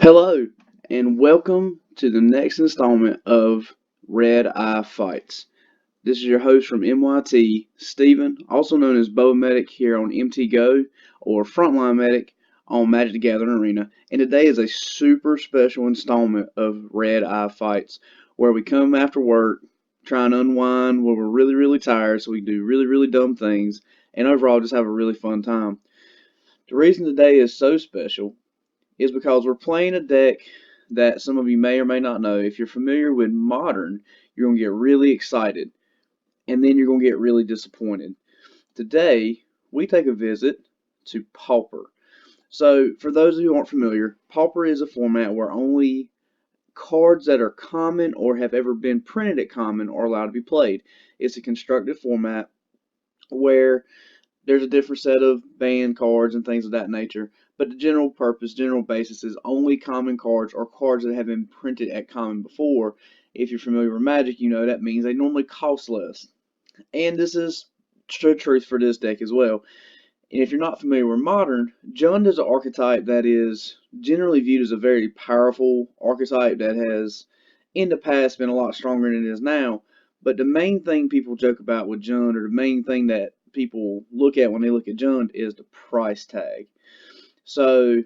Hello, and welcome to the next installment of Red Eye Fights. This is your host from MYT, Steven, also known as Boa Medic here on MT Go or Frontline Medic on Magic the Gathering Arena. And today is a super special installment of Red Eye Fights where we come after work, try and unwind when we're really, really tired so we can do really, really dumb things, and overall just have a really fun time. The reason today is so special is because we're playing a deck that some of you may or may not know. If you're familiar with Modern, you're going to get really excited, and then you're going to get really disappointed. Today, we take a visit to Pauper. So, for those of you who aren't familiar, Pauper is a format where only cards that are common or have ever been printed at common are allowed to be played. It's a constructed format where there's a different set of banned cards and things of that nature, but the general purpose, general basis is only common cards or cards that have been printed at common before. If you're familiar with Magic, you know that means they normally cost less. And this is true truth for this deck as well. And if you're not familiar with Modern, Jund is an archetype that is generally viewed as a very powerful archetype that has in the past been a lot stronger than it is now. But the main thing people joke about with Jund, or the main thing that people look at when they look at Jund, is the price tag. So,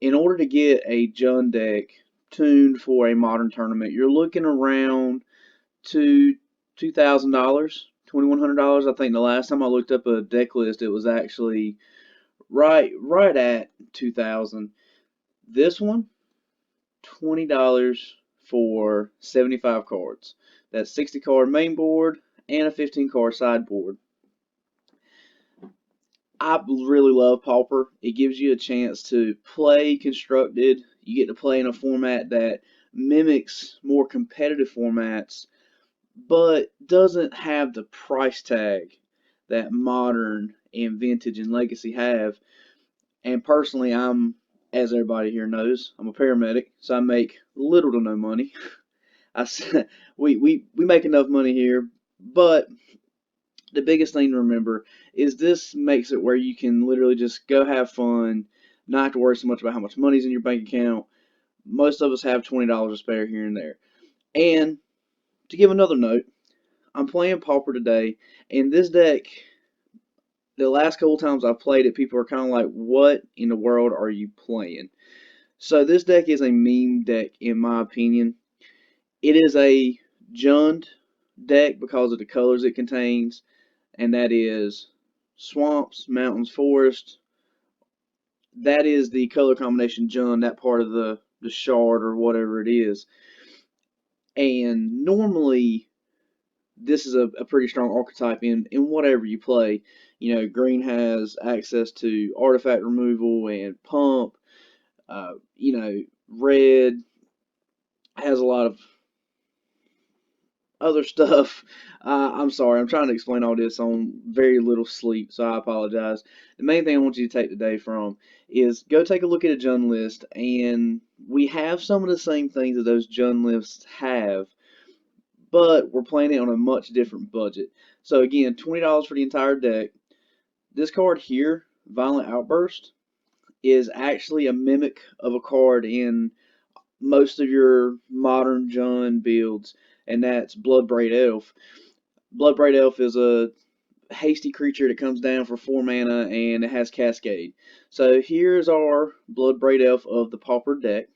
in order to get a Jund deck tuned for a Modern tournament, you're looking around to $2,000, $2,100. I think the last time I looked up a deck list, it was actually right at 2,000. This one, $20 for 75 cards. That's 60 card main board and a 15 card sideboard. I really love Pauper. It gives you a chance to play constructed. You get to play in a format that mimics more competitive formats, but doesn't have the price tag that Modern and Vintage and Legacy have. And personally, as everybody here knows, I'm a paramedic, so I make little to no money. I we make enough money here, but the biggest thing to remember is this makes it where you can literally just go have fun, not have to worry so much about how much money's in your bank account. Most of us have $20 to spare here and there. And to give another note, I'm playing Pauper today, and this deck, the last couple times I've played it, people are kind of like, what in the world are you playing? So this deck is a meme deck, in my opinion. It is a Jund deck because of the colors it contains, and that is swamps, mountains, forest. That is the color combination Jund, that part of the shard or whatever it is. And normally, this is a pretty strong archetype in whatever you play. You know, green has access to artifact removal and pump. Red has a lot of other stuff. I'm sorry, I'm trying to explain all this on very little sleep, so I apologize. The main thing I want you to take today from is go take a look at a Jund list, and we have some of the same things that those Jund lists have, but we're playing it on a much different budget. So again, $20 for the entire deck. This card here, Violent Outburst, is actually a mimic of a card in most of your modern Jund builds, and that's Bloodbraid Elf. Bloodbraid Elf is a hasty creature that comes down for 4 mana and it has Cascade. So here's our Bloodbraid Elf of the Pauper deck.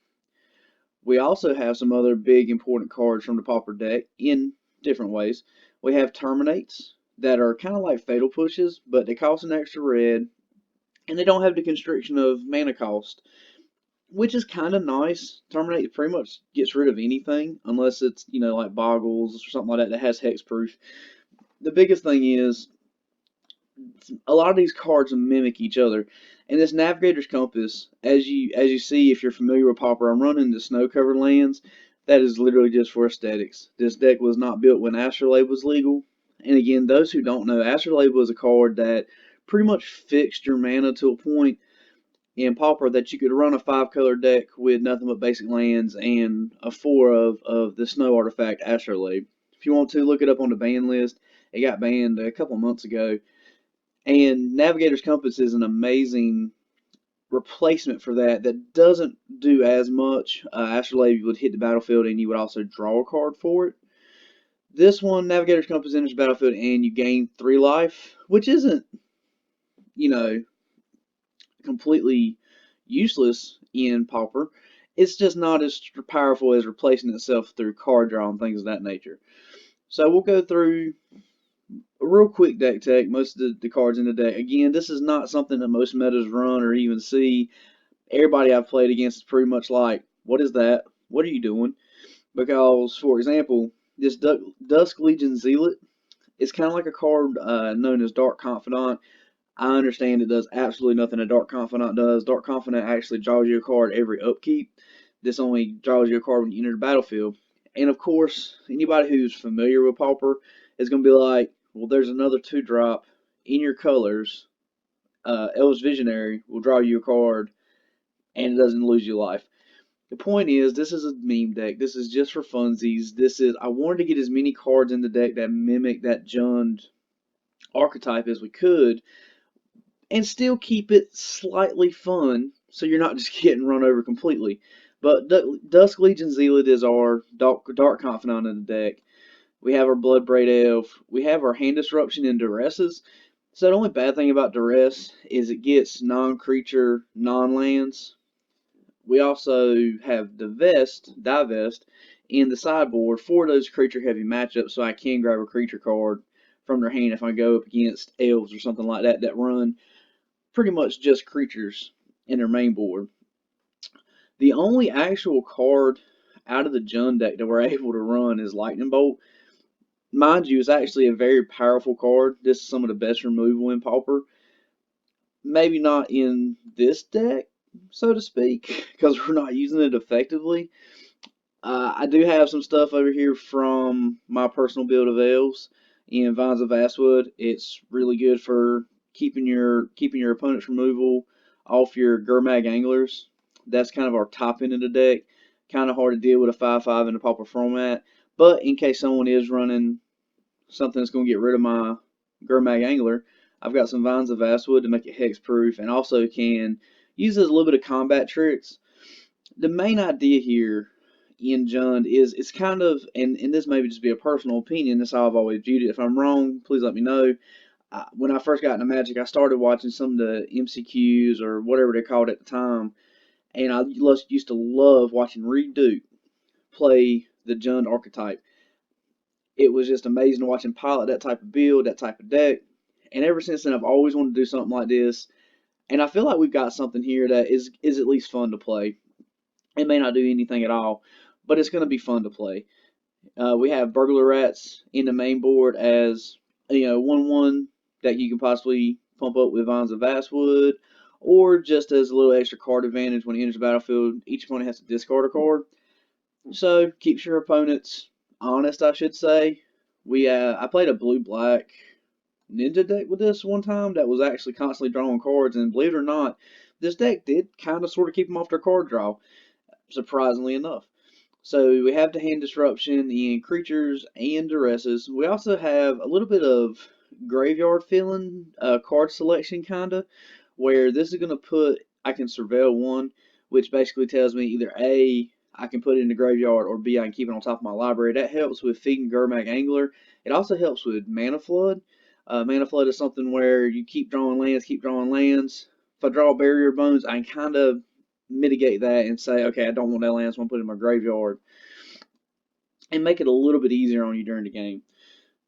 We also have some other big important cards from the Pauper deck in different ways. We have Terminates that are kind of like Fatal Pushes, but they cost an extra red, and they don't have the constriction of mana cost, which is kind of nice. Terminate pretty much gets rid of anything unless it's, like Boggles or something like that that has hexproof. The biggest thing is a lot of these cards mimic each other. And this Navigator's Compass, as you see if you're familiar with Pauper, I'm running the snow-covered lands. That is literally just for aesthetics. This deck was not built when Astrolabe was legal. And again, those who don't know, Astrolabe was a card that pretty much fixed your mana to a point in Pauper that you could run a 5-color deck with nothing but basic lands and a 4 of the snow artifact Astrolabe. If you want to, look it up on the ban list. It got banned a couple months ago. And Navigator's Compass is an amazing replacement for that that doesn't do as much. Astrolabe, you would hit the battlefield and you would also draw a card for it. This one, Navigator's Compass enters the battlefield and you gain 3 life, which isn't, you know, completely useless in Pauper. It's just not as powerful as replacing itself through card draw and things of that nature. So we'll go through a real quick deck tech, most of the cards in the deck. Again, this is not something that most metas run or even see. Everybody I've played against is pretty much like, what is that? What are you doing? Because, for example, this Dusk Legion Zealot is kind of like a card known as Dark Confidant. I understand it does absolutely nothing a Dark Confidant does. Dark Confidant actually draws you a card every upkeep. This only draws you a card when you enter the battlefield. And of course, anybody who's familiar with Pauper is going to be like, well, there's another 2-drop in your colors. Elves Visionary will draw you a card and it doesn't lose you life. The point is, this is a meme deck. This is just for funsies. I wanted to get as many cards in the deck that mimic that Jund archetype as we could, and still keep it slightly fun, so you're not just getting run over completely. But Dusk Legion Zealot is our Dark Confidant in the deck. We have our Bloodbraid Elf. We have our Hand Disruption and Duresses. So the only bad thing about Duress is it gets non-creature, non-lands. We also have Divest in the sideboard for those creature-heavy matchups, so I can grab a creature card from their hand if I go up against elves or something like that that run pretty much just creatures in their main board. The only actual card out of the Jund deck that we're able to run is Lightning Bolt. Mind you, it's actually a very powerful card. This is some of the best removal in Pauper. Maybe not in this deck, so to speak, because we're not using it effectively. I do have some stuff over here from my personal build of elves in Vines of Vastwood. It's really good for keeping your opponent's removal off your Gurmag Anglers. That's kind of our top end of the deck. Kind of hard to deal with a 5/5 in the Pauper format. But in case someone is running something that's going to get rid of my Gurmag Angler, I've got some Vines of Vastwood to make it hex-proof, and also can use as a little bit of combat tricks. The main idea here in Jund is it's kind of, and this may just be a personal opinion, that's how I've always viewed it. If I'm wrong, please let me know. When I first got into Magic, I started watching some of the MCQs or whatever they called it at the time, and I used to love watching Reed Duke play the Jund archetype. It was just amazing to watch him pilot that type of build, that type of deck, and ever since then I've always wanted to do something like this, and I feel like we've got something here that is at least fun to play. It may not do anything at all, but it's going to be fun to play. We have Burglar Rats in the main board as 1/1 that you can possibly pump up with Vines of Vastwood, or just as a little extra card advantage when he enters the battlefield. Each opponent has to discard a card, so keeps your opponents honest, I should say. I played a blue-black ninja deck with this one time that was actually constantly drawing cards, and believe it or not, this deck did kind of sort of keep them off their card draw, surprisingly enough. So we have the Hand Disruption in creatures and duresses. We also have a little bit of graveyard filling, card selection kinda, where this is going to put, I can surveil one, which basically tells me either A, I can put it in the graveyard, or B, I can keep it on top of my library. That helps with feeding Gurmag Angler. It also helps with Mana Flood. Mana Flood is something where you keep drawing lands, If I draw Barrier Bones, I can kind of mitigate that and say, okay, I don't want that land, so I'm going to put it in my graveyard, and make it a little bit easier on you during the game.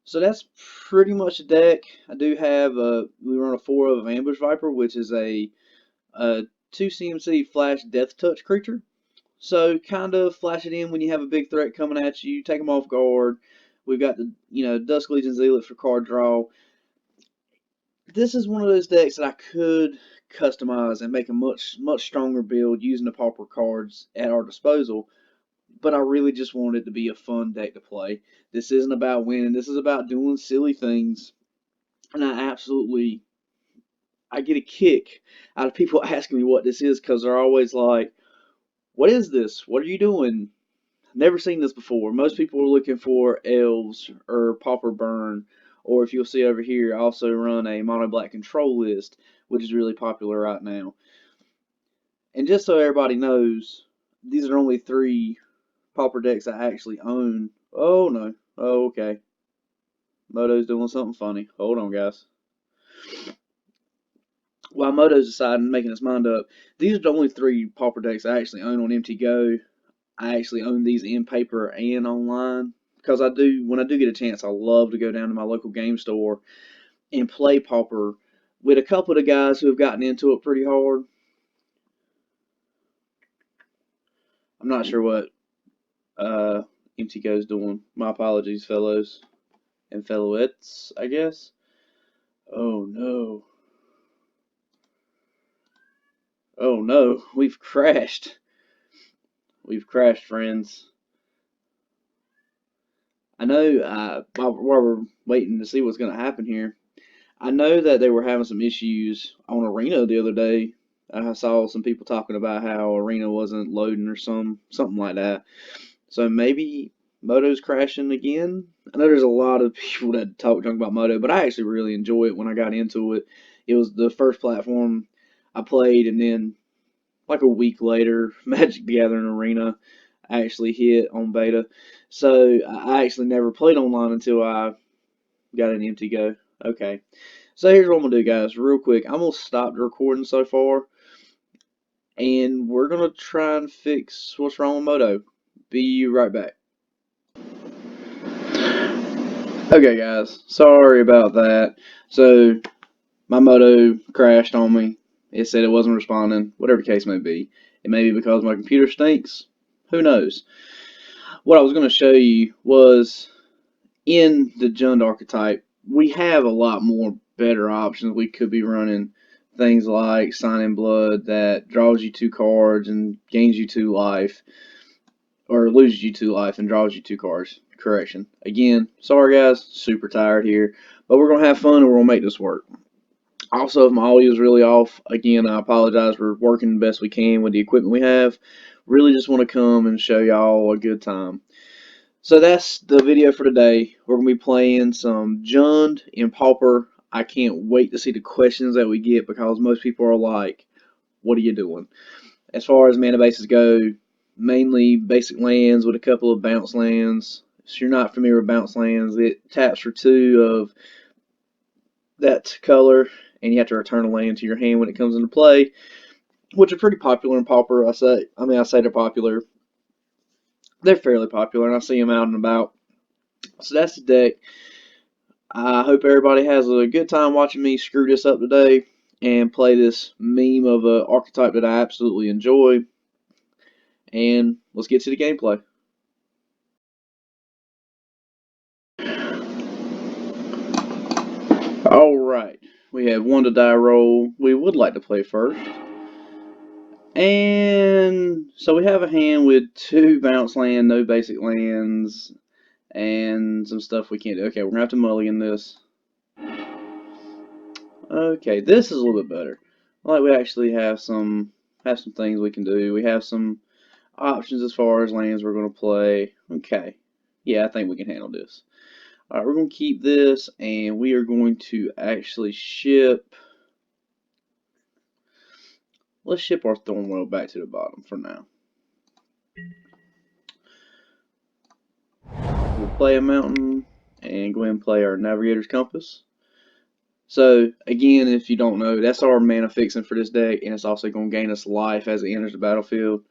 So that's pretty much the deck. I do have we run a 4 of Ambush Viper, which is a 2 CMC flash Death Touch creature. So kind of flash it in when you have a big threat coming at you, take them off guard. We've got the Dusk Legion Zealot for card draw. This is one of those decks that I could customize and make a much stronger build using the Pauper cards at our disposal, but I really just want it to be a fun deck to play. This isn't about winning. This is about doing silly things, and I get a kick out of people asking me what this is, because they're always like, what is this? What are you doing? Never seen this before. Most people are looking for elves or Pauper Burn, or if you'll see over here, I also run a mono black control list, which is really popular right now. And just so everybody knows, these are only 3 pauper decks I actually own. Oh no. Oh, okay. Moto's doing something funny. Hold on, guys. While Moto's deciding, making his mind up, these are the only 3 pauper decks I actually own on MT Go. I actually own these in paper and online because when I do get a chance, I love to go down to my local game store and play pauper with a couple of the guys who have gotten into it pretty hard. I'm not sure what MT Go is doing. My apologies, fellows and fellowettes, I guess. Oh no. Oh no, we've crashed. We've crashed, friends. I know, while we're waiting to see what's going to happen here, I know that they were having some issues on Arena the other day. I saw some people talking about how Arena wasn't loading or something like that. So maybe Moto's crashing again. I know there's a lot of people that talk junk about Moto, but I actually really enjoy it when I got into it. It was the first platform I played, and then like a week later, Magic the Gathering Arena actually hit on beta. So I actually never played online until I got an empty go. Okay. So here's what I'm gonna do, guys, real quick. I'm gonna stop the recording so far, and we're gonna try and fix what's wrong with Moto. Be right back. Okay, guys, sorry about that. So my Moto crashed on me. It said it wasn't responding, whatever the case may be. It may be because my computer stinks. Who knows? What I was gonna show you was in the Jund archetype, we have a lot more better options. We could be running things like Sign in Blood that draws you 2 cards and gains you 2 life, or loses you 2 life and draws you 2 cards. Correction. Again, sorry guys, super tired here, but we're gonna have fun and we're gonna make this work. Also, if my audio is really off, again, I apologize. We're working the best we can with the equipment we have. Really just want to come and show y'all a good time. So that's the video for today. We're going to be playing some Jund in Pauper. I can't wait to see the questions that we get because most people are like, what are you doing? As far as mana bases go, mainly basic lands with a couple of bounce lands. If you're not familiar with bounce lands, it taps for 2 of that color, and you have to return a land to your hand when it comes into play, which are pretty popular in Pauper. I say they're popular. They're fairly popular, and I see them out and about. So that's the deck. I hope everybody has a good time watching me screw this up today and play this meme of an archetype that I absolutely enjoy. And let's get to the gameplay. Alright, we have 1 to die roll. We would like to play first. And so we have a hand with 2 bounce land, no basic lands, and some stuff we can't do. Okay, we're going to have to mulligan this. Okay, this is a little bit better. Like we actually have some things we can do. We have some options as far as lands we're going to play. Okay, yeah, I think we can handle this. Alright, we're going to keep this, and we are going to actually ship. Let's ship our Thornwell back to the bottom for now. We'll play a mountain and go ahead and play our Navigator's Compass. So, again, if you don't know, that's our mana fixing for this deck, and it's also going to gain us life as it enters the battlefield.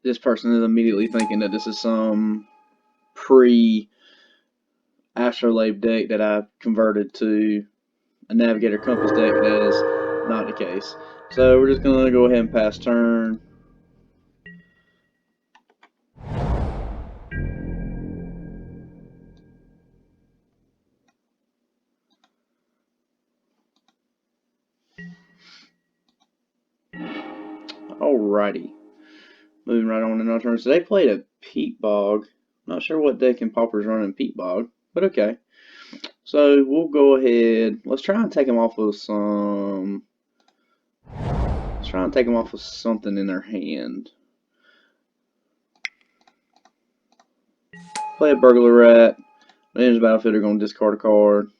This person is immediately thinking that this is some pre-Astrolabe deck that I converted to a Navigator Compass deck. That is not the case. So, we're just going to go ahead and pass turn. Alrighty. Moving right on to our turn. So they played a Peat Bog. Not sure what deck in Pauper's running Peat Bog, but okay. So we'll go ahead. Let's try and take them off of some. Let's try and take them off of something in their hand. Play a Burglar Rat. When it enters the battlefield, they're going to discard a card.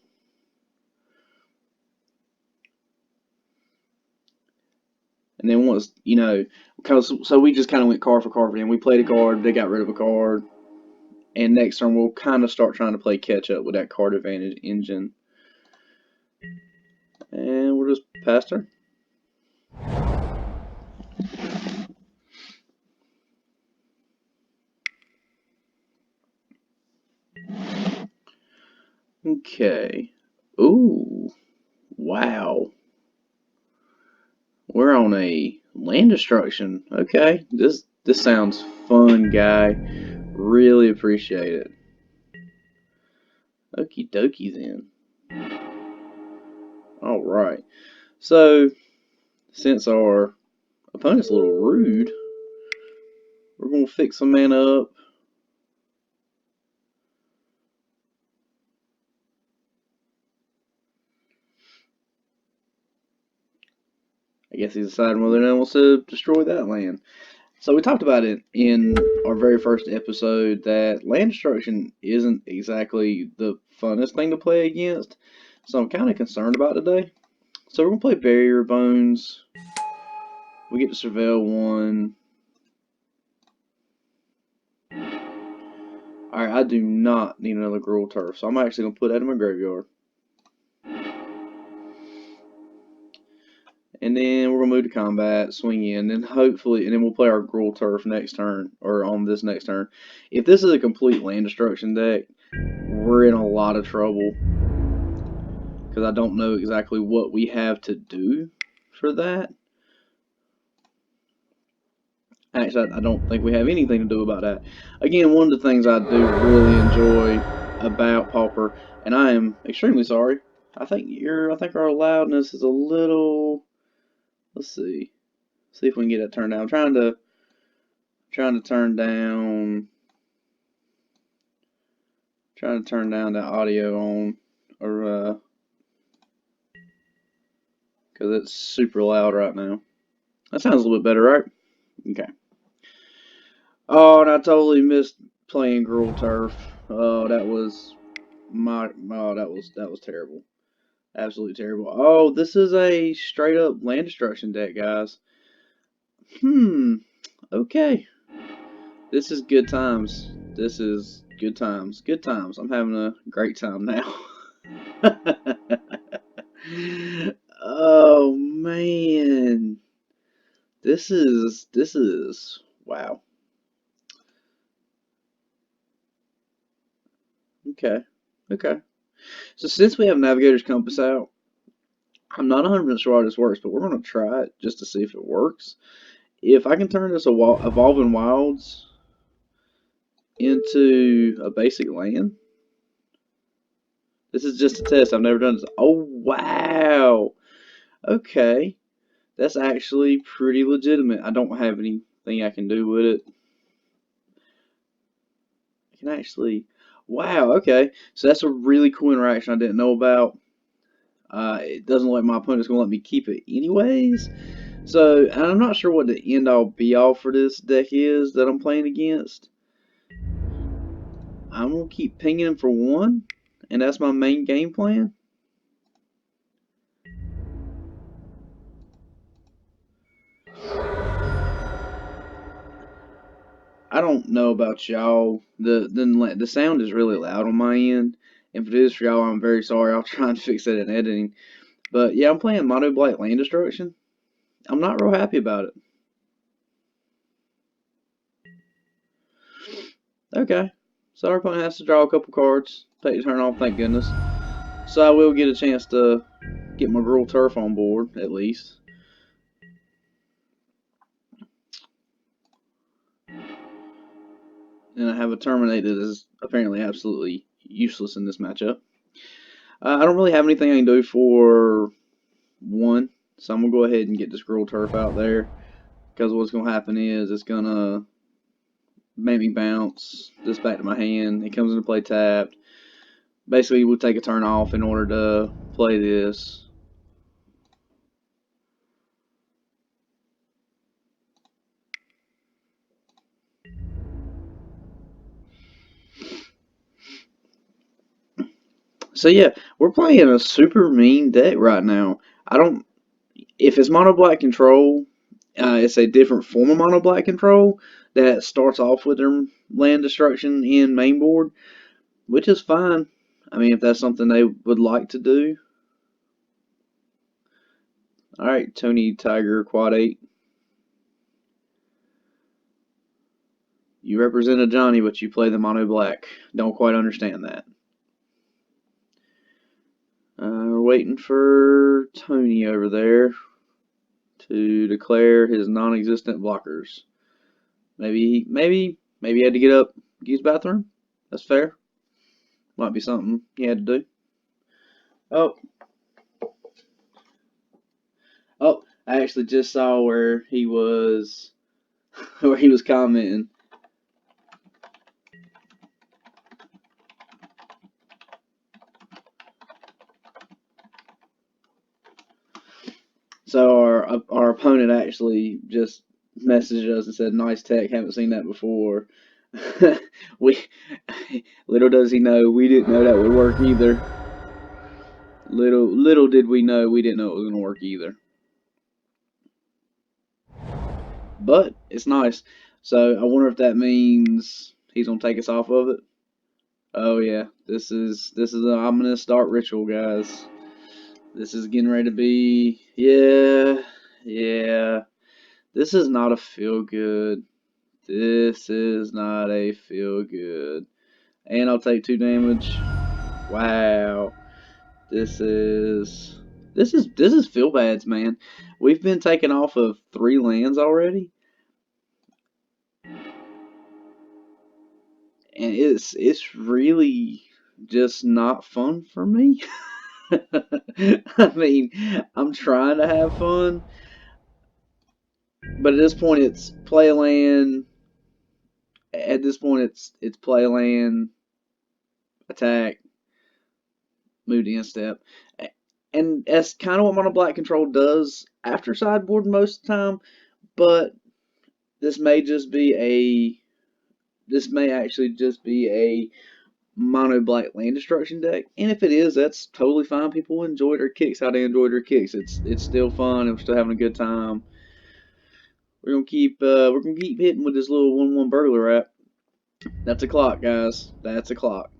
And then once, you know, because so we just kind of went card for card for them. We played a card, they got rid of a card, and next turn we'll kind of start trying to play catch up with that card advantage engine. And we'll just pass turn. Okay. Ooh. Wow. We're on a land destruction. Okay. This sounds fun, guy. Really appreciate it. Okie dokie then. Alright. So, since our opponent's a little rude, we're going to fix some mana up. I guess he's deciding whether or not he wants to destroy that land. So we talked about it in our very first episode that land destruction isn't exactly the funnest thing to play against. So I'm kind of concerned about today. So we're going to play Barrier Bones. We get to surveil one. Alright, I do not need another Gruul Turf, so I'm actually going to put that in my graveyard. And then we're going to move to combat, swing in, and hopefully, and then we'll play our Gruul Turf next turn, or on this next turn. If this is a complete land destruction deck, we're in a lot of trouble. Because I don't know exactly what we have to do for that. Actually, I don't think we have anything to do about that. Again, one of the things I do really enjoy about Pauper, and I am extremely sorry. I think our loudness is a little. Let's see. See if we can get it turned down. I'm trying to turn down the audio on, or because it's super loud right now. That sounds a little bit better, right? Okay. Oh, and I totally missed playing Gruul Turf. Oh, that was that was terrible. Absolutely terrible. Oh, this is a straight up land destruction deck, guys. Okay. This is good times. This is good times. Good times. I'm having a great time now. Oh man. This is wow. Okay. Okay. So since we have Navigator's Compass out, I'm not 100% sure how this works, but we're going to try it just to see if it works. If I can turn this Evolving Wilds into a basic land, this is just a test. I've never done this. Oh, wow. Okay. That's actually pretty legitimate. I don't have anything I can do with it. I can actually... Wow, okay. So that's a really cool interaction I didn't know about. It doesn't look like my opponent's going to let me keep it anyways. So, and I'm not sure what the end-all be-all for this deck is that I'm playing against. I'm going to keep pinging him for one, and that's my main game plan. I don't know about y'all. The sound is really loud on my end. If it is for y'all, I'm very sorry. I'll try and fix that in editing. But yeah, I'm playing Mono Black Land Destruction. I'm not real happy about it. Okay. So our opponent has to draw a couple cards. Take the turn off, thank goodness. So I will get a chance to get my Gruul Turf on board, at least. And I have a Terminate that is apparently absolutely useless in this matchup. I don't really have anything I can do for one, so I'm going to go ahead and get this Gruul Turf out there. Because what's going to happen is it's going to make me bounce this back to my hand. It comes into play tapped. Basically, we'll take a turn off in order to play this. So yeah, we're playing a super mean deck right now. If it's mono black control, It's a different form of mono black control that starts off with their land destruction in mainboard, which is fine. I mean, if that's something they would like to do. All right, Tony Tiger Quad 8. You represent a Johnny, but you play the mono black. Don't quite understand that. We're waiting for Tony over there to declare his non-existent blockers. Maybe he had to get up, use the bathroom. That's fair. Might be something he had to do. Oh, I actually just saw where he was commenting. So our opponent actually just messaged us and said, "Nice tech, haven't seen that before." we Little does he know we didn't know that would work either. Little did we know we didn't know it was gonna work either. But it's nice. So I wonder if that means he's gonna take us off of it. Oh yeah, this is an ominous start ritual, guys. This is getting ready to be yeah. This is not a feel good. This is not a feel good. And I'll take 2 damage. Wow. This is feel bads, man. We've been taken off of 3 lands already. And it's really just not fun for me. I mean, I'm trying to have fun, but at this point it's play a land. At this point it's play a land, attack, move to end step. And that's kind of what mono black control does after sideboard most of the time, but this may just be a this may actually just be a mono black land destruction deck. And if it is, that's totally fine. People enjoy their kicks how they enjoy their kicks. It's still fun and we're still having a good time. We're gonna keep hitting with this little 1/1 burglar wrap. That's a clock, guys. That's a clock.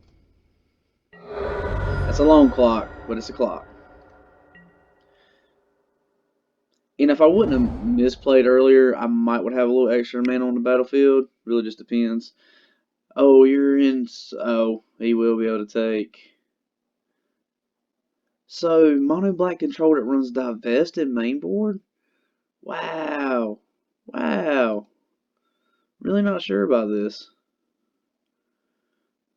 That's a long clock, but it's a clock. And if I wouldn't have misplayed earlier, I might would have a little extra man on the battlefield. Really just depends. Oh, you're in. Oh, he will be able to take. So, mono black control that runs divest in mainboard? Wow. Wow. Really not sure about this.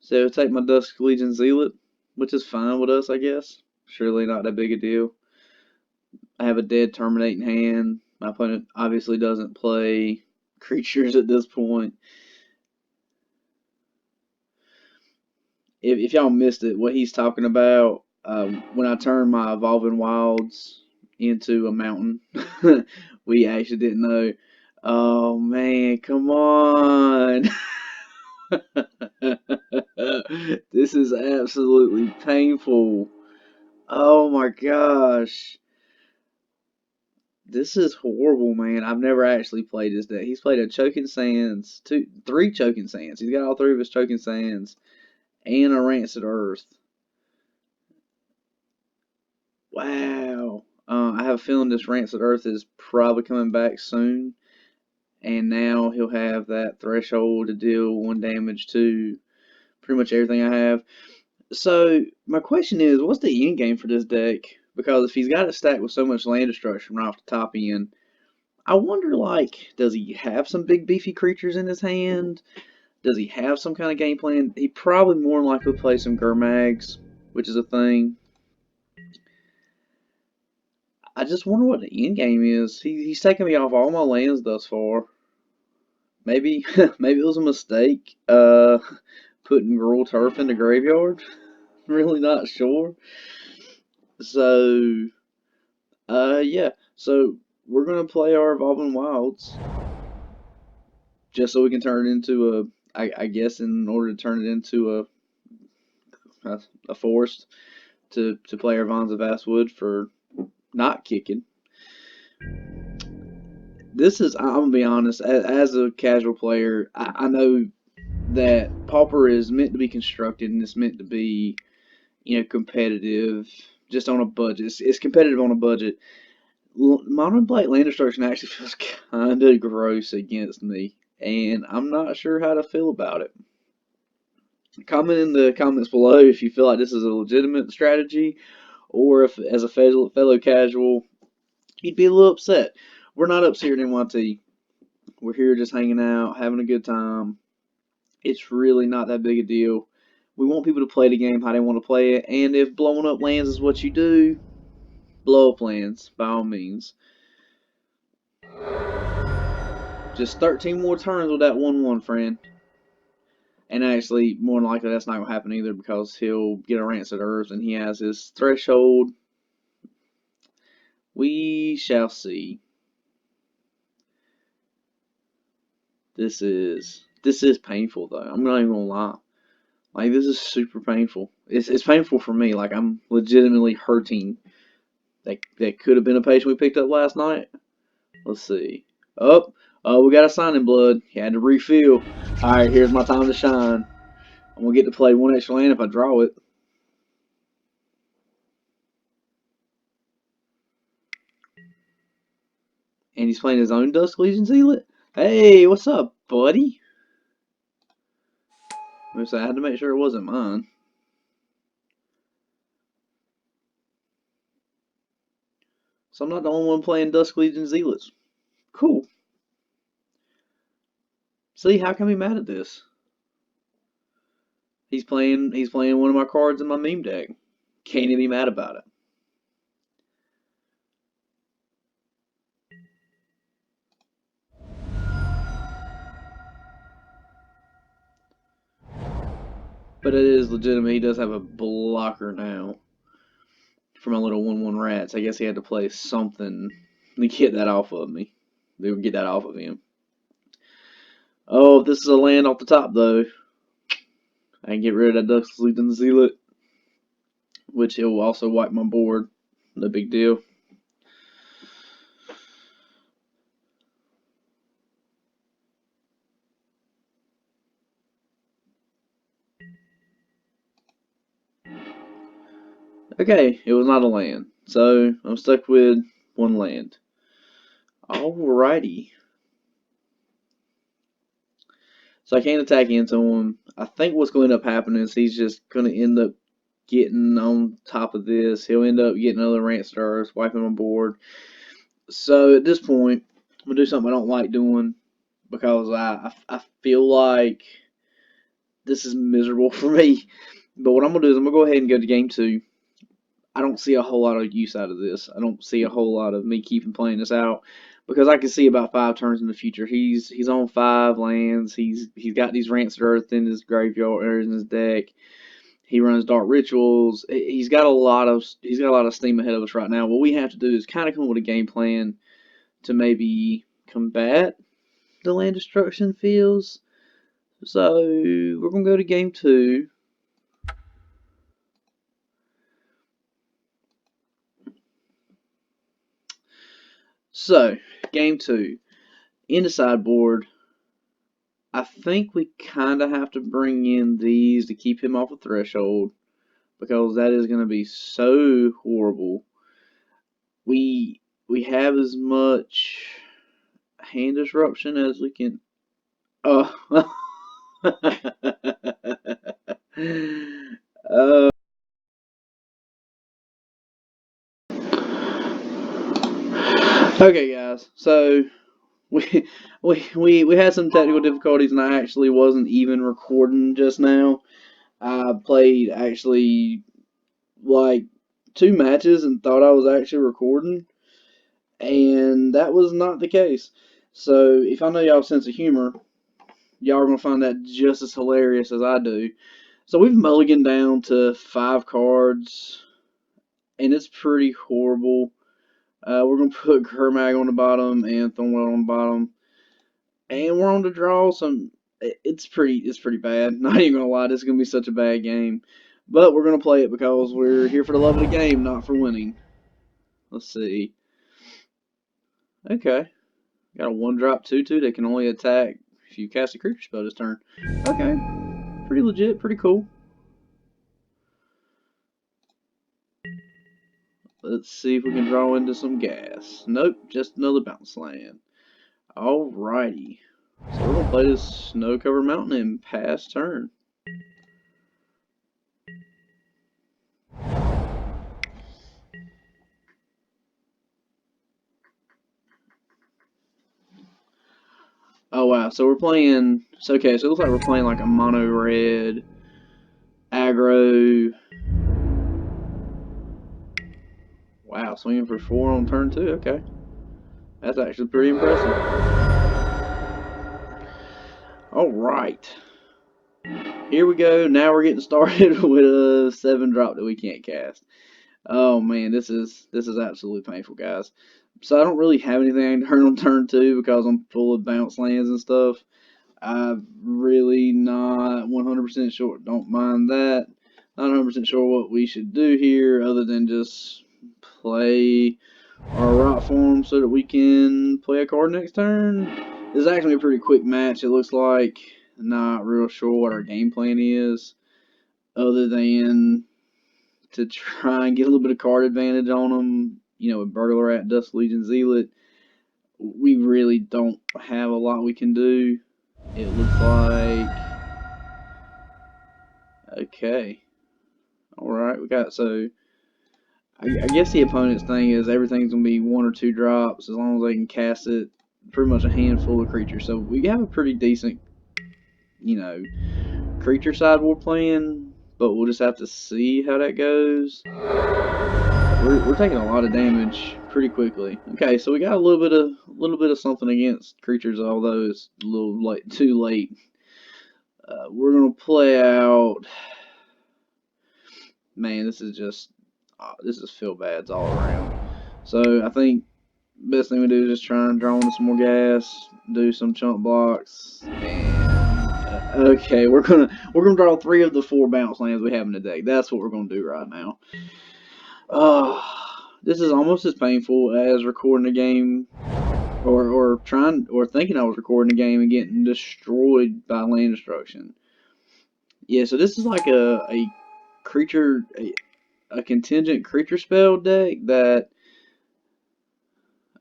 So, take my Dusk Legion Zealot, which is fine with us, I guess. Surely not that big a deal. I have a dead Terminating hand. My opponent obviously doesn't play creatures at this point. If y'all missed it, what he's talking about, when I turned my Evolving Wilds into a mountain, we actually didn't know. Oh man, come on. This is absolutely painful. Oh my gosh. This is horrible, man. I've never actually played this deck. He's played a Choking Sands, 3 Choking Sands. He's got all 3 of his Choking Sands and a Rancid Earth. Wow. I have a feeling this Rancid Earth is probably coming back soon. And now he'll have that threshold to deal 1 damage to pretty much everything I have. So, my question is, what's the end game for this deck? Because if he's got it stacked with so much land destruction right off the top end, I wonder, like, does he have some big beefy creatures in his hand? Does he have some kind of game plan? He probably more than likely play some Gurmags, which is a thing. I just wonder what the end game is. He's taken me off all my lands thus far. Maybe maybe it was a mistake. Putting Gruul Turf in the graveyard. Really not sure. So yeah. So we're gonna play our Evolving Wilds just so we can turn it into a. I guess in order to turn it into a forest to play our Vons of Vastwood for not kicking. This is, I'm gonna be honest, as a casual player, I know that Pauper is meant to be constructed and it's meant to be, competitive just on a budget. It's competitive on a budget. Modern Blade land destruction actually feels kind of gross against me, and I'm not sure how to feel about it. Comment in the comments below if you feel like this is a legitimate strategy, or if, as a fellow casual, you'd be a little upset. We're not upset at NYT. We're here just hanging out, having a good time. It's really not that big a deal. We want people to play the game how they want to play it, and if blowing up lands is what you do, blow up lands, by all means. Just 13 more turns with that 1-1, friend. And actually, more than likely, that's not going to happen either because he'll get a Rancid Herbs and he has his threshold. We shall see. This is painful though. I'm not even gonna lie. Like, this is super painful. It's painful for me. Like, I'm legitimately hurting. That could have been a patient we picked up last night. Let's see. We got a sign in blood. He had to refill. All right, here's my time to shine. I'm gonna get to play one extra land if I draw it. And he's playing his own Dusk Legion Zealot. Hey, what's up, buddy? I had to make sure it wasn't mine. So I'm not the only one playing Dusk Legion Zealots. Cool. See, how can I be mad at this? He's playing one of my cards in my meme deck. Can't even be mad about it. But it is legitimate. He does have a blocker now for my little 1/1 rats. I guess he had to play something to get that off of me. They would get that off of him. Oh, if this is a land off the top though, I can get rid of that Dusk Legion Zealot, which it will also wipe my board. No big deal. Okay, it was not a land, so I'm stuck with one land. Alrighty. So I can't attack into him. I think what's going to end up happening is he's just going to end up getting on top of this. He'll end up getting another Rant Stars, wiping on board. So at this point, I'm going to do something I don't like doing because I feel like this is miserable for me. But what I'm going to do is I'm going to go ahead and go to game 2. I don't see a whole lot of use out of this. I don't see a whole lot of me keeping playing this out because I can see about 5 turns in the future. He's on 5 lands. He's got these Rancid Earth in his graveyard or in his deck. He runs Dark Rituals. He's got a lot of steam ahead of us right now. What we have to do is kind of come up with a game plan to maybe combat the land destruction feels. So we're gonna go to game 2. So, game 2. In the sideboard, I think we kind of have to bring in these to keep him off a threshold because that is going to be so horrible. We have as much hand disruption as we can. Oh. Okay, guys. So we had some technical difficulties, and I actually wasn't even recording just now. I played actually like 2 matches and thought I was actually recording, and that was not the case. So if I know y'all's sense of humor, y'all are gonna find that just as hilarious as I do. So we've mulliganed down to 5 cards, and it's pretty horrible. We're gonna put Kermag on the bottom and Thornwell on the bottom, and we're on to draw some. It's pretty bad. Not even gonna lie, this is gonna be such a bad game, but we're gonna play it because we're here for the love of the game, not for winning. Let's see. Okay. Got a 1-drop 2/2 that can only attack if you cast a creature spell this turn. Okay, pretty legit, pretty cool. Let's see if we can draw into some gas. Nope, just another bounce land. Alrighty. So we're gonna play this snow-covered mountain and pass turn. Oh wow, so we're playing. So okay, so it looks like we're playing like a mono red aggro. Wow, swinging for 4 on turn 2. Okay, that's actually pretty impressive. All right, here we go. Now we're getting started with a 7-drop that we can't cast. Oh man, this is absolutely painful, guys. So I don't really have anything to turn on turn 2 because I'm full of bounce lands and stuff. I'm really not 100% sure. Don't mind that. Not 100% sure what we should do here other than just play our rot form so that we can play a card next turn. This is actually a pretty quick match, it looks like. Not real sure what our game plan is other than to try and get a little bit of card advantage on them. You know, with Burglar Rat, Dust Legion, Zealot, we really don't have a lot we can do. It looks like. Okay. Alright, we got. So, I guess the opponent's thing is everything's going to be 1 or 2 drops as long as they can cast it. Pretty much a handful of creatures. So, we have a pretty decent, you know, creature side we're playing. But we'll just have to see how that goes. We're taking a lot of damage pretty quickly. Okay, so we got a little bit of something against creatures, although it's a little late, too late. We're gonna play out. Man, this is feel bads all around. So I think best thing we do is just try and draw into some more gas, do some chunk blocks, and okay, we're gonna draw 3 of the 4 bounce lands we have in the deck. That's what we're gonna do right now. This is almost as painful as recording a game, or thinking I was recording a game and getting destroyed by land destruction. Yeah, so this is like a creature, a contingent creature spell deck that.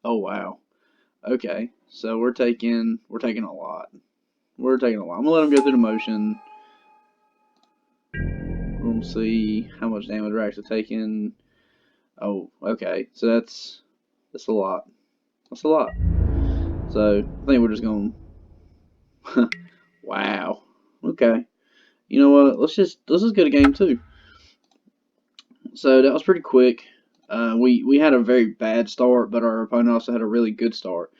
Oh wow. Okay, so we're taking a lot. We're taking a lot. I'm gonna let them go through the motion. We'll see how much damage we're actually taking. Oh, okay. So that's a lot. That's a lot. So I think we're just going. Wow. Okay. You know what? Let's just go to game 2. So that was pretty quick. We had a very bad start, but our opponent also had a really good start.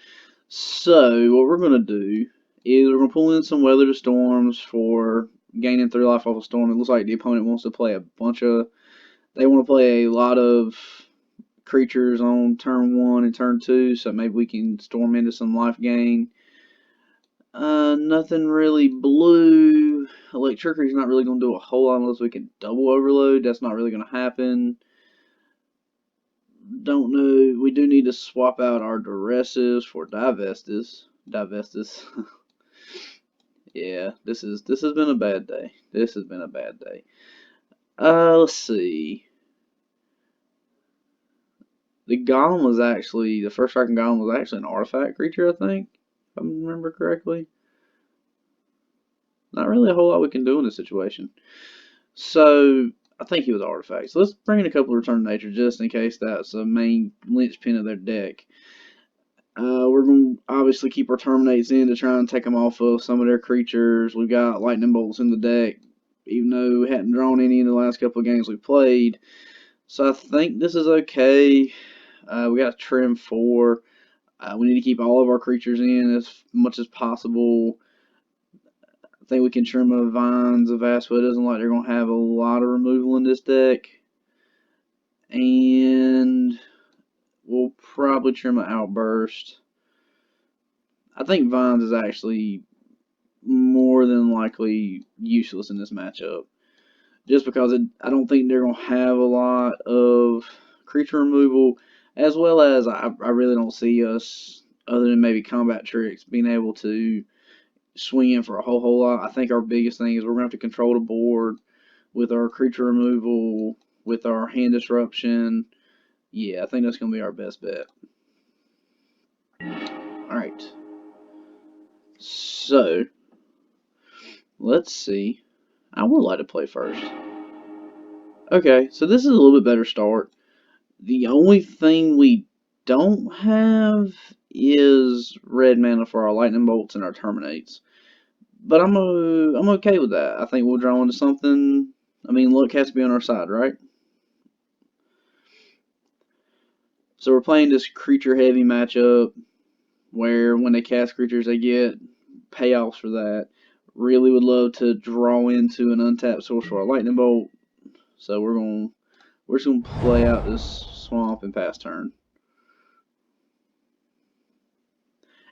So what we're gonna do is we're gonna pull in some Weather to Storms for gaining 3 life off a storm. It looks like the opponent wants to play they want to play a lot of creatures on turn 1 and turn 2, so maybe we can storm into some life gain. Nothing really blue. Electricity's not really going to do a whole lot unless we can double overload. That's not really going to happen. Don't know. We do need to swap out our Duresses for Divestus. Yeah, this has been a bad day. This has been a bad day. Let's see. The first striking golem was actually an artifact creature, I think, if I remember correctly. Not really a whole lot we can do in this situation. So, I think he was artifact. So let's bring in a couple of Return to Nature just in case that's a main linchpin of their deck. We're going to obviously keep our Terminates in to try and take them off of some of their creatures. We've got Lightning Bolts in the deck, even though we hadn't drawn any in the last couple of games we played. So I think this is okay. We got Trim 4. We need to keep all of our creatures in as much as possible. I think we can trim a Vines of Aspa. It doesn't like they're going to have a lot of removal in this deck. And we'll probably trim an Outburst. I think Vines is actually more than likely useless in this matchup. Just because I don't think they're going to have a lot of creature removal, as well as I really don't see us other than maybe combat tricks, being able to swing in for a whole lot. I think our biggest thing is we're gonna have to control the board with our creature removal, with our hand disruption. Yeah, I think that's gonna be our best bet. All right. So let's see. I would like to play first. Okay, so this is a little bit better start. The only thing we don't have is red mana for our lightning bolts and our terminates. But I'm okay with that. I think we'll draw into something. I mean, luck has to be on our side, right? So we're playing this creature heavy matchup where when they cast creatures, they get payoffs for that. Really would love to draw into an untapped source for a lightning bolt. So we're just gonna play out this swamp and pass turn.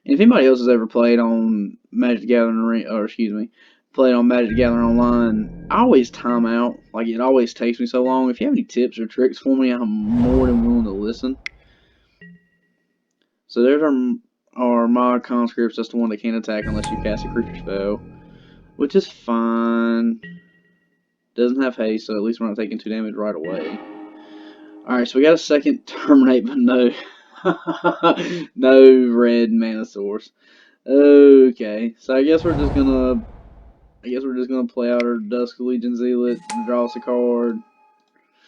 And if anybody else has ever played on Magic the Gathering, or excuse me, played on Magic the Gathering Online, I always time out. Like, it always takes me so long. If you have any tips or tricks for me, I'm more than willing to listen. So there's our mod conscripts. That's the one that can't attack unless you cast a creature spell, which is fine. Doesn't have haste, so at least we're not taking 2 damage right away. Alright, so we got a second terminate, but no, no red mana source. Okay, so I guess we're just gonna play out our Dusk Legion Zealot and draw us a card.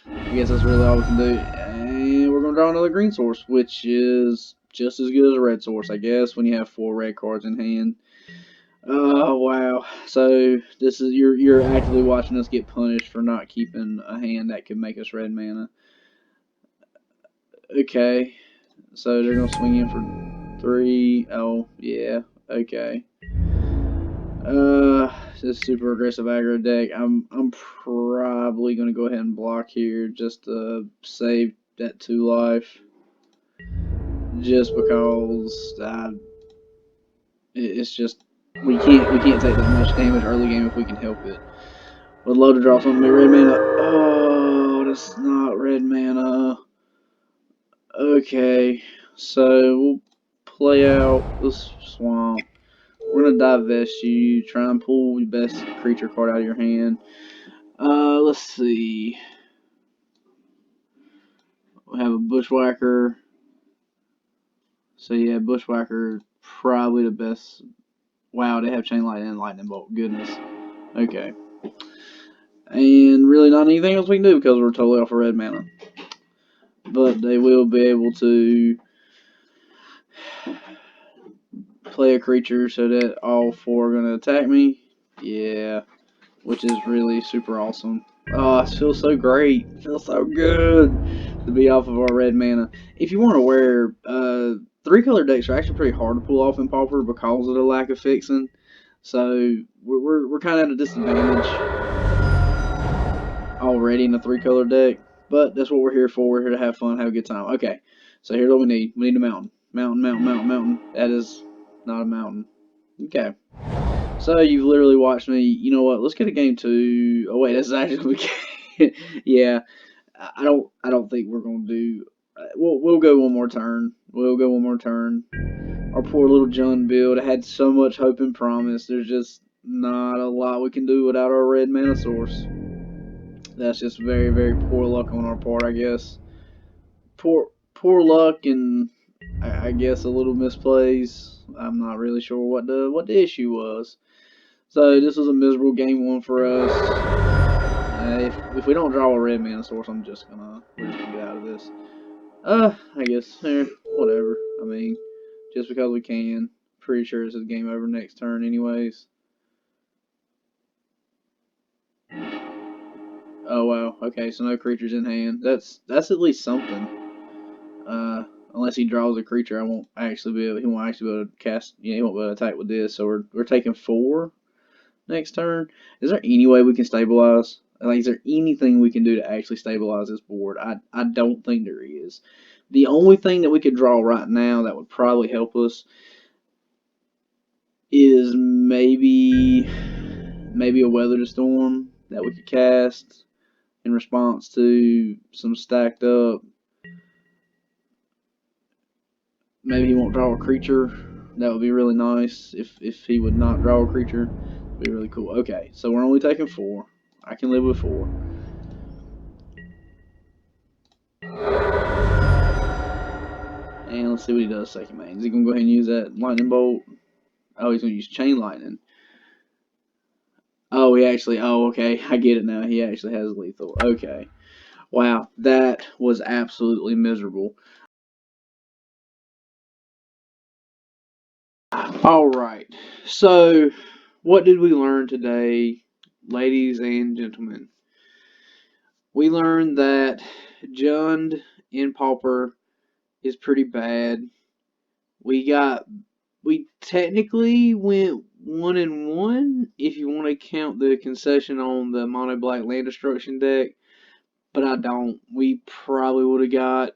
I guess that's really all we can do. And we're gonna draw another green source, which is just as good as a red source, I guess, when you have 4 red cards in hand. Oh wow. So this is you're actively watching us get punished for not keeping a hand that could make us red mana. Okay. So they're gonna swing in for 3. Oh yeah. Okay. This super aggressive aggro deck. I'm probably gonna go ahead and block here just to save that 2 life. Just because it's just we can't take that much damage early game if we can help it. Would love to draw something red mana. Oh, that's not red mana. Okay, so we'll play out this swamp. We're gonna divest you. Try and pull the best creature card out of your hand. Let's see. We have a Bushwhacker. So yeah, Bushwhacker probably the best. Wow, they have Chain Lightning and Lightning Bolt. Goodness. Okay. And really not anything else we can do because we're totally off of red mana. But they will be able to play a creature so that all 4 are going to attack me. Yeah. Which is really super awesome. Oh, it feels so great. It feels so good to be off of our red mana. If you weren't aware, 3-color decks are actually pretty hard to pull off in Pauper because of the lack of fixing. So we're kind of at a disadvantage already in a 3-color deck. But that's what we're here for. We're here to have fun, have a good time. Okay, so here's what we need. We need a mountain. Mountain. That is not a mountain. Okay. So you've literally watched me. You know what? Let's get a game 2. Oh wait, that's actually yeah. I don't think we're gonna do. We'll go one more turn. We'll go one more turn. Our poor little John build had so much hope and promise. There's just not a lot we can do without our red mana source. That's just very poor luck on our part, I guess. Poor luck and I guess a little misplays. I'm not really sure what the issue was. So this was a miserable game 1 for us. If we don't draw a red mana source, we're just gonna get out of this. I guess whatever. I mean, just because we can. Pretty sure this is game over next turn, anyways. Oh wow. Okay, so no creatures in hand. That's at least something. Unless he draws a creature, I won't actually be able. He won't actually be able to cast. Yeah, he won't be able to attack with this. So we're taking 4 next turn. Is there any way we can stabilize? Like, is there anything we can do to actually stabilize this board? I don't think there is. The only thing that we could draw right now that would probably help us is maybe a Weather the Storm that we could cast in response to some stacked up. Maybe he won't draw a creature. That would be really nice if he would not draw a creature. It'd be really cool. Okay, so we're only taking 4. I can live with 4. And let's see what he does second main. Is he going to go ahead and use that lightning bolt? Oh, he's going to use chain lightning. Oh, okay, I get it now. He actually has lethal. Okay. Wow, that was absolutely miserable. All right. So, what did we learn today, ladies and gentlemen? We learned that Jund in Pauper is pretty bad. We technically went 1-1 if you want to count the concession on the mono black land destruction deck, but I don't. We probably would have got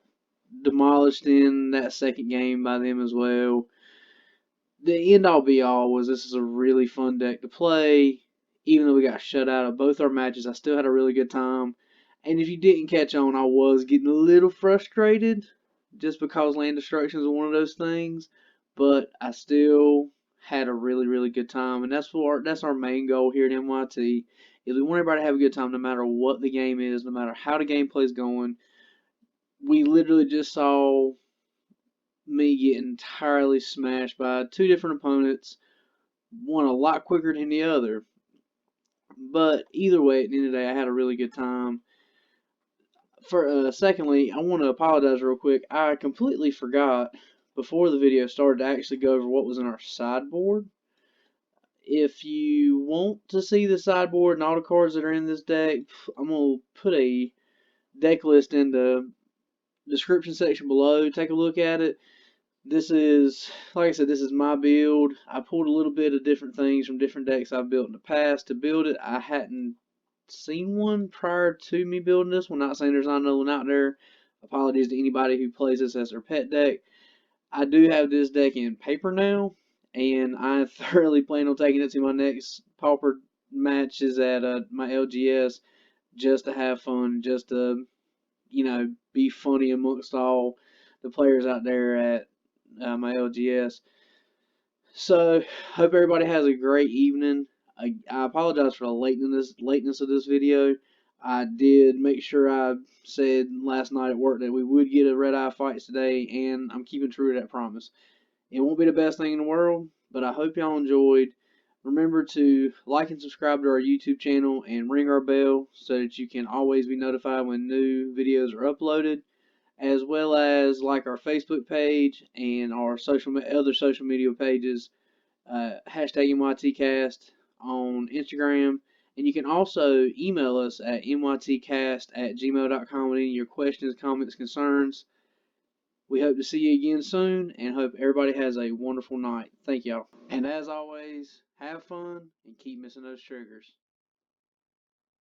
demolished in that second game by them as well. The end all be all was this is a really fun deck to play. Even though we got shut out of both our matches, I still had a really good time. And if you didn't catch on, I was getting a little frustrated just because land destruction is one of those things. But I still had a really, really good time. And that's our main goal here at NYT is we want everybody to have a good time no matter what the game is, no matter how the gameplay is going. We literally just saw me get entirely smashed by 2 different opponents, one a lot quicker than the other. But either way, at the end of the day, I had a really good time. Secondly, I want to apologize real quick. I completely forgot before the video started to actually go over what was in our sideboard. If you want to see the sideboard and all the cards that are in this deck, I'm going to put a deck list in the description section below. Take a look at it. This is, like I said, this is my build. I pulled a little bit of different things from different decks I've built in the past to build it. I hadn't seen one prior to me building this one. Not saying there's not another one out there. Apologies to anybody who plays this as their pet deck. I do have this deck in paper now, and I thoroughly plan on taking it to my next Pauper matches at my LGS just to have fun, just to, be funny amongst all the players out there at my LGS. So, hope everybody has a great evening. I apologize for the lateness of this video. I did make sure I said last night at work that we would get a red eye fights today, and I'm keeping true to that promise. It won't be the best thing in the world, but I hope y'all enjoyed. Remember to like and subscribe to our YouTube channel and ring our bell so that you can always be notified when new videos are uploaded, as well as like our Facebook page and our other social media pages, hashtag NYTcast on Instagram. And you can also email us at nytcast@gmail.com with any of your questions, comments, concerns. We hope to see you again soon and hope everybody has a wonderful night. Thank y'all. And as always, have fun and keep missing those triggers.